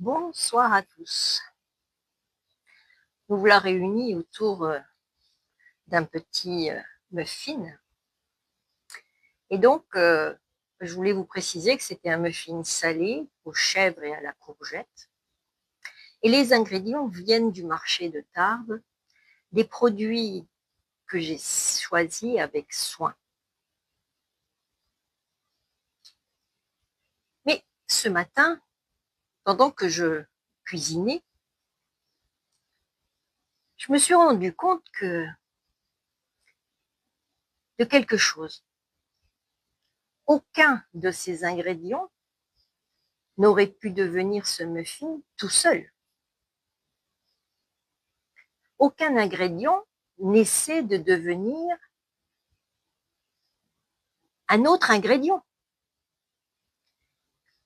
Bonsoir à tous. Nous voilà réunis autour d'un petit muffin. Et donc, je voulais vous préciser que c'était un muffin salé aux chèvres et à la courgette. Et les ingrédients viennent du marché de Tarbes, des produits que j'ai choisis avec soin. Mais ce matin, pendant que je cuisinais, je me suis rendu compte de quelque chose. Aucun de ces ingrédients n'aurait pu devenir ce muffin tout seul. Aucun ingrédient n'essaie de devenir un autre ingrédient.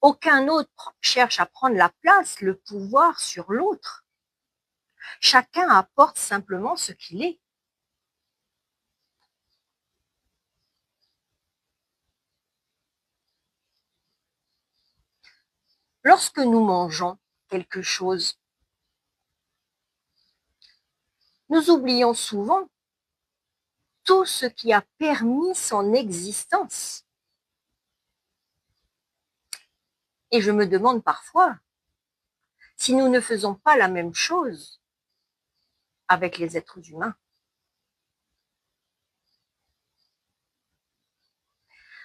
Aucun autre cherche à prendre la place, le pouvoir sur l'autre. Chacun apporte simplement ce qu'il est. Lorsque nous mangeons quelque chose, nous oublions souvent tout ce qui a permis son existence. Et je me demande parfois si nous ne faisons pas la même chose avec les êtres humains.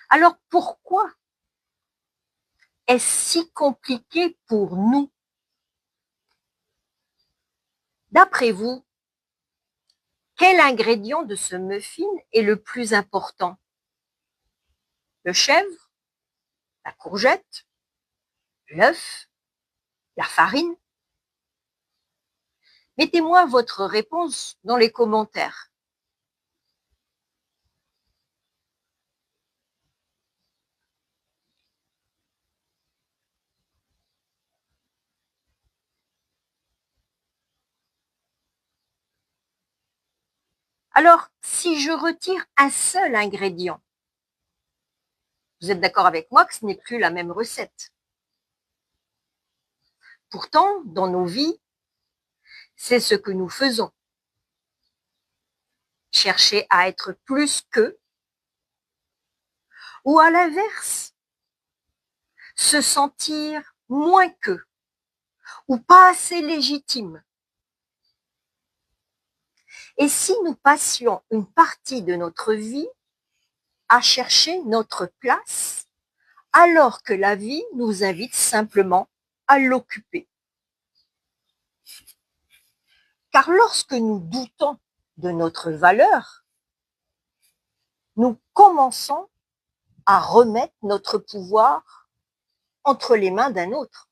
Alors pourquoi est-ce si compliqué pour nous? D'après vous, quel ingrédient de ce muffin est le plus important? Le chèvre, la courgette, l'œuf, la farine? Mettez-moi votre réponse dans les commentaires. Alors, si je retire un seul ingrédient, vous êtes d'accord avec moi que ce n'est plus la même recette. Pourtant, dans nos vies, c'est ce que nous faisons. Chercher à être plus qu'eux, ou à l'inverse, se sentir moins qu'eux, ou pas assez légitime. Et si nous passions une partie de notre vie à chercher notre place, alors que la vie nous invite simplement à l'occuper? Car lorsque nous doutons de notre valeur, nous commençons à remettre notre pouvoir entre les mains d'un autre.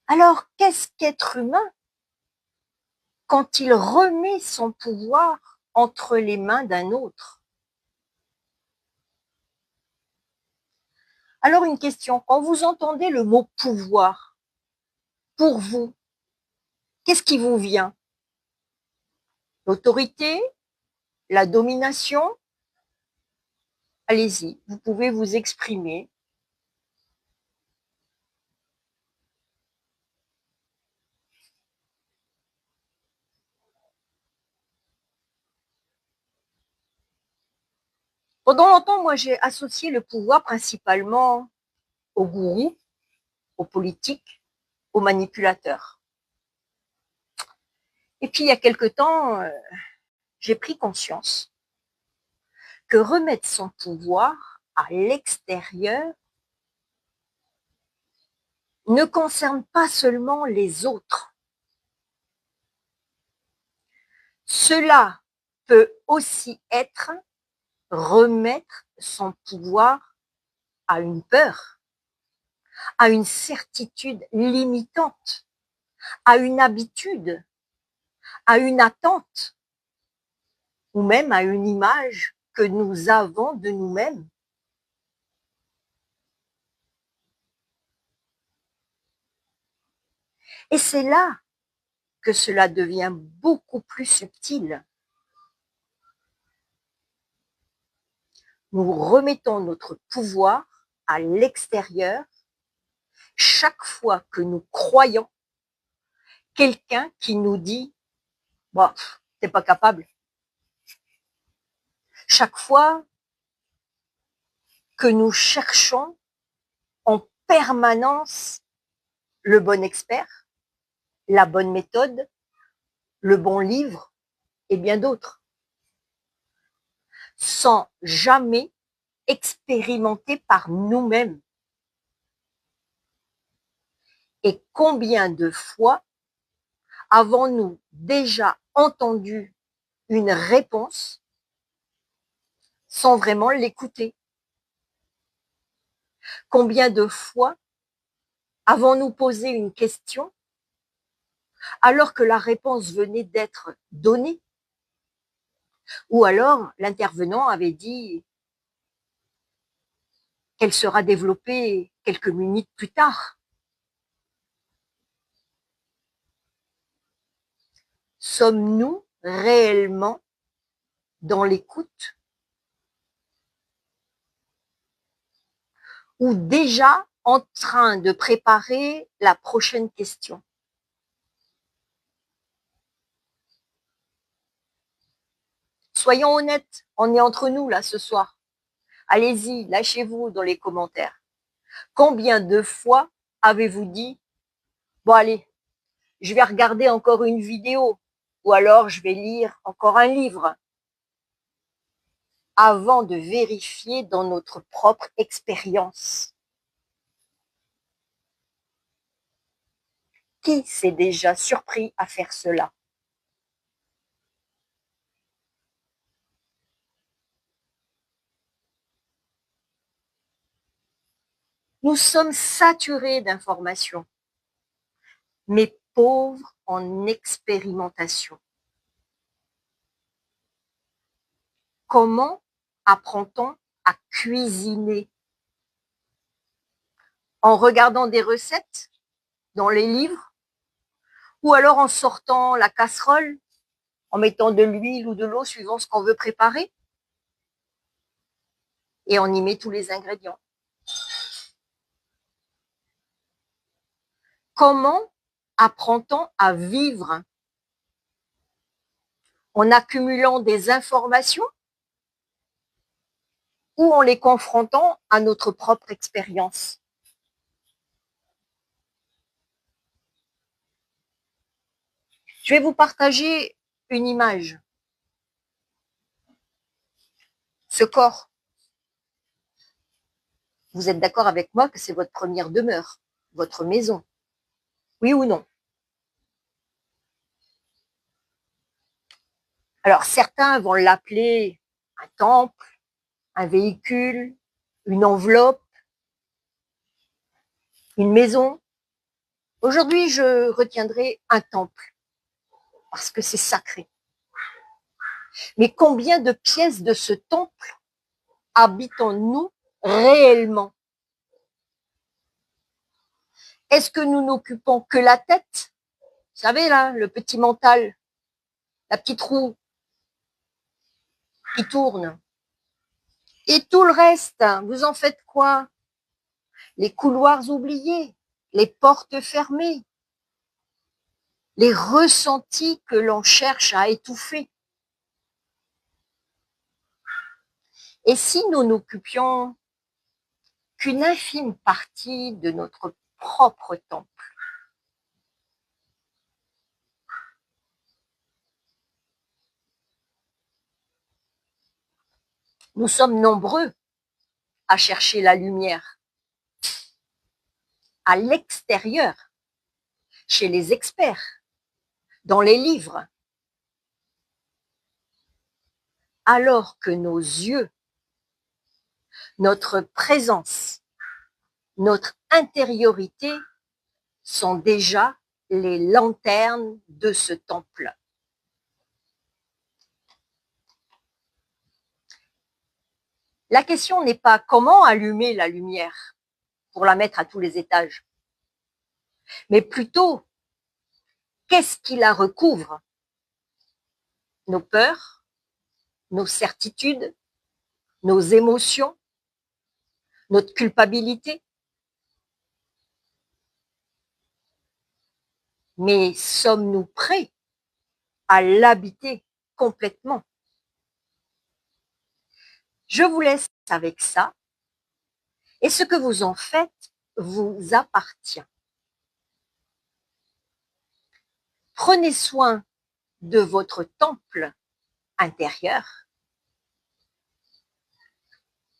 Alors, qu'est-ce qu'être humain quand il remet son pouvoir entre les mains d'un autre? Alors, une question, quand vous entendez le mot pouvoir, pour vous, qu'est-ce qui vous vient? L'autorité? La domination? Allez-y, vous pouvez vous exprimer. Pendant longtemps, moi, j'ai associé le pouvoir principalement aux gourous, aux politiques, aux manipulateurs. Et puis, il y a quelque temps, j'ai pris conscience que remettre son pouvoir à l'extérieur ne concerne pas seulement les autres. Cela peut aussi être remettre son pouvoir à une peur, à une certitude limitante, à une habitude, à une attente, ou même à une image que nous avons de nous-mêmes. Et c'est là que cela devient beaucoup plus subtil. Nous remettons notre pouvoir à l'extérieur chaque fois que nous croyons quelqu'un qui nous dit « bon, t'es pas capable ». Chaque fois que nous cherchons en permanence le bon expert, la bonne méthode, le bon livre et bien d'autres, sans jamais expérimenter par nous-mêmes. Et combien de fois avons-nous déjà entendu une réponse sans vraiment l'écouter? Combien de fois avons-nous posé une question alors que la réponse venait d'être donnée? Ou alors l'intervenant avait dit qu'elle sera développée quelques minutes plus tard. Sommes-nous réellement dans l'écoute? Ou déjà en train de préparer la prochaine question? Soyons honnêtes, on est entre nous là ce soir. Allez-y, lâchez-vous dans les commentaires. Combien de fois avez-vous dit « bon allez, je vais regarder encore une vidéo ou alors je vais lire encore un livre » avant de vérifier dans notre propre expérience? Qui s'est déjà surpris à faire cela? Nous sommes saturés d'informations, mais pauvres en expérimentation. Comment apprend-on à cuisiner? En regardant des recettes dans les livres? Ou alors en sortant la casserole, en mettant de l'huile ou de l'eau suivant ce qu'on veut préparer? Et on y met tous les ingrédients. Comment apprend-on à vivre? En accumulant des informations ou en les confrontant à notre propre expérience? Je vais vous partager une image. Ce corps, vous êtes d'accord avec moi que c'est votre première demeure, votre maison? Oui ou non? Alors certains vont l'appeler un temple, un véhicule, une enveloppe, une maison. Aujourd'hui, je retiendrai un temple parce que c'est sacré. Mais combien de pièces de ce temple habitons-nous réellement? Est-ce que nous n'occupons que la tête? Vous savez là, le petit mental, la petite roue qui tourne. Et tout le reste, vous en faites quoi? Les couloirs oubliés, les portes fermées, les ressentis que l'on cherche à étouffer. Et si nous n'occupions qu'une infime partie de notre propre temple? Nous sommes nombreux à chercher la lumière à l'extérieur, chez les experts, dans les livres, alors que nos yeux, notre présence, notre intériorité sont déjà les lanternes de ce temple. La question n'est pas comment allumer la lumière pour la mettre à tous les étages, mais plutôt qu'est-ce qui la recouvre? Nos peurs, nos certitudes, nos émotions, notre culpabilité. Mais sommes-nous prêts à l'habiter complètement? Je vous laisse avec ça, et ce que vous en faites vous appartient. Prenez soin de votre temple intérieur.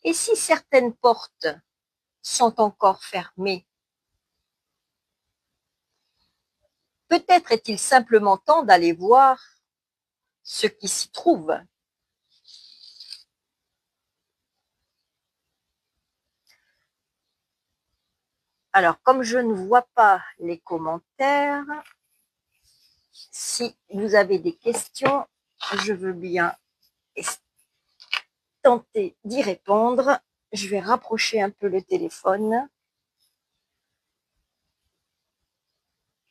Et si certaines portes sont encore fermées, peut-être est-il simplement temps d'aller voir ce qui s'y trouve. Alors, comme je ne vois pas les commentaires, si vous avez des questions, je veux bien tenter d'y répondre. Je vais rapprocher un peu le téléphone.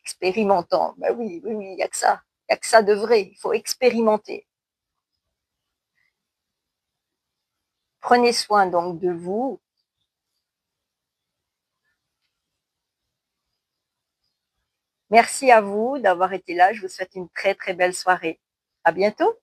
Expérimentant. Ben oui, il n'y a que ça. Il n'y a que ça de vrai. Il faut expérimenter. Prenez soin donc de vous. Merci à vous d'avoir été là. Je vous souhaite une très, très belle soirée. À bientôt.